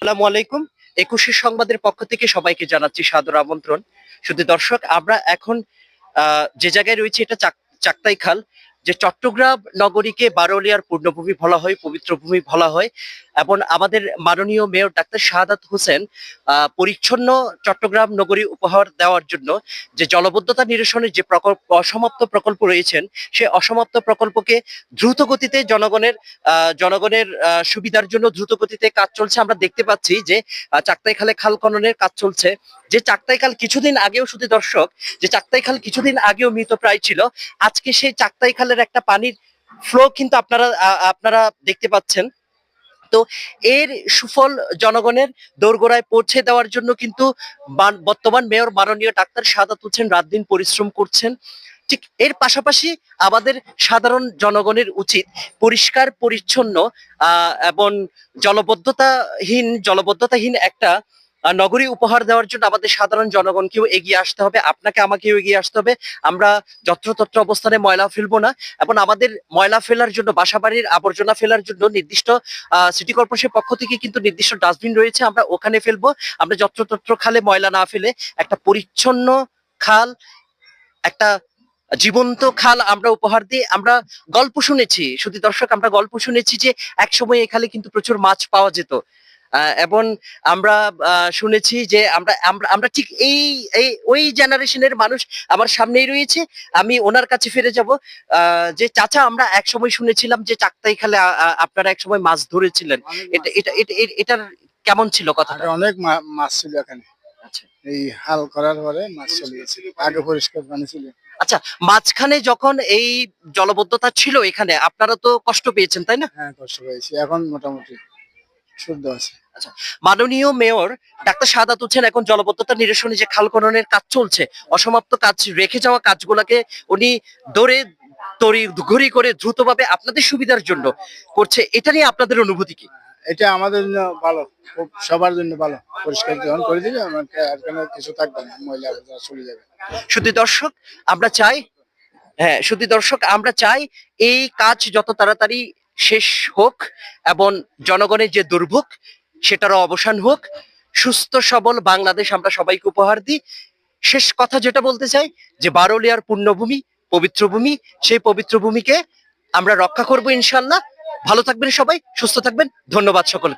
আসসালামু আলাইকুম। ২১ সংবাদের পক্ষ থেকে সবাইকে জানাচ্ছি সাদর আমন্ত্রণ। শুধু দর্শক, আমরা এখন যে জায়গায় রয়েছে এটা চাক্তাই খাল, যে চট্টগ্রাম নগরীকে বারোলিয়ার পূর্ণভূমি বলা হয়, পবিত্র ভূমি বলা হয়। এবং আমাদের মাননীয় মেয়র ডাক্তার শাহাদাত হোসেন পরিচ্ছন্ন চট্টগ্রাম নগরী উপহার দেওয়ার জন্য যে জলবদ্ধতা নিরসনের যে প্রকল্প, অসমাপ্ত প্রকল্প রয়েছেন, সে অসমাপ্ত প্রকল্পকে দ্রুত গতিতে জনগণের সুবিধার জন্য দ্রুত গতিতে কাজ চলছে। আমরা দেখতে পাচ্ছি যে চাক্তাই খালে খাল খননের কাজ চলছে। যে চাক্তাই খাল কিছুদিন আগেও, শুধু দর্শক, যে চাক্তাই খাল কিছুদিন আগেও মৃতপ্রায় ছিল, আজকে সেই চাক্তাই খালের একটা পানির ফ্লো কিন্তু আপনারা দেখতে পাচ্ছেন। তো এর সুফল জনগণের দোরগোড়ায় পৌঁছে দেওয়ার জন্য কিন্তু বর্তমান মেয়র মাননীয় ডাক্তার শাহাদাত হোসেন রাত দিন পরিশ্রম করছেন। ঠিক এর পাশাপাশি আমাদের সাধারণ জনগণের উচিত পরিষ্কার পরিচ্ছন্ন এবং জলবদ্ধতাহীন একটা নগরী উপহার দেওয়ার জন্য আমাদের সাধারণ জনগণকেও এগিয়ে আসতে হবে, আপনাকে আমাকেও এগিয়ে আসতে হবে। আমরা যত্রতত্র অবস্থানে ময়লা ফেলবো না, এবং আমাদের ময়লা ফেলার জন্য, বাসাবাড়ির আবর্জনা ফেলার জন্য নির্দিষ্ট সিটি কর্পোরেশনের পক্ষ থেকে কিন্তু নির্দিষ্ট ডাস্টবিন রয়েছে, আমরা ওখানে ফেলবো। আমরা যত্রতত্র খালে ময়লা না ফেলে একটা পরিচ্ছন্ন খাল, একটা জীবন্ত খাল আমরা উপহার দিই। আমরা গল্প শুনেছি, শুধু দর্শক, আমরা গল্প শুনেছি যে একসময় এখানে কিন্তু প্রচুর মাছ পাওয়া যেত। এবং আমরা শুনেছি যে আমরা আমরা আমরা ঠিক এই এই ওই জেনারেশনের মানুষ আমার সামনেই রয়েছে। আমি ওনার কাছে ফিরে যাব। যে চাচা, আমরা একসময় শুনেছিলাম যে চাক্তাই খালে আপনারা একসময় মাছ ধরেছিলেন। এটার কেমন ছিল কথাটা? অনেক মাছ ছিল এখানে। আচ্ছা এই হাল করার পরে মাছ চলে গেছে, আগে পরিষ্কার পানি ছিল। আচ্ছা, মাঝখানে যখন এই জলবদ্ধতা ছিল এখানে, আপনারা তো কষ্ট পেয়েছেন, তাই না? হ্যাঁ, কষ্ট হয়েছে, এখন মোটামুটি শুদ্ধ আছে। আচ্ছা, মাননীয় মেয়র ডাক্তার শাহাদাত হোসেন এখন জলবদ্ধতা নিরসনে যে খাল খননের কাজ চলছে, অসমাপ্ত কাজ রেখে যাওয়া কাজগুলোকে উনি দৌড়ে তড়িঘড়ি করে দ্রুতভাবে আপনাদের সুবিধার জন্য করছে। এটা নিয়ে আপনাদের অনুভূতি কি? এটা আমাদের জন্য ভালো, খুব সবার জন্য ভালো। পরিষ্কার যখন করে দিলে আমাকে আর কোনো কিছু থাকবে না, ময়লা আবর্জনা চলে যাবে। শুধু দর্শক, আমরা চাই, হ্যাঁ শুধু দর্শক, আমরা চাই এই কাজ যত তাড়াতাড়ি শেষ হোক, এবং জনগণের যে দুর্ভোগ সেটারও অবসান হোক। সুস্থ সবল বাংলাদেশ আমরা সবাইকে উপহার দিই। শেষ কথা যেটা বলতে চাই, যে বারোলিয়ার পুণ্যভূমি, পবিত্র ভূমি, সেই পবিত্র ভূমিকে আমরা রক্ষা করব ইনশাল্লাহ। ভালো থাকবেন সবাই, সুস্থ থাকবেন। ধন্যবাদ সকলকে।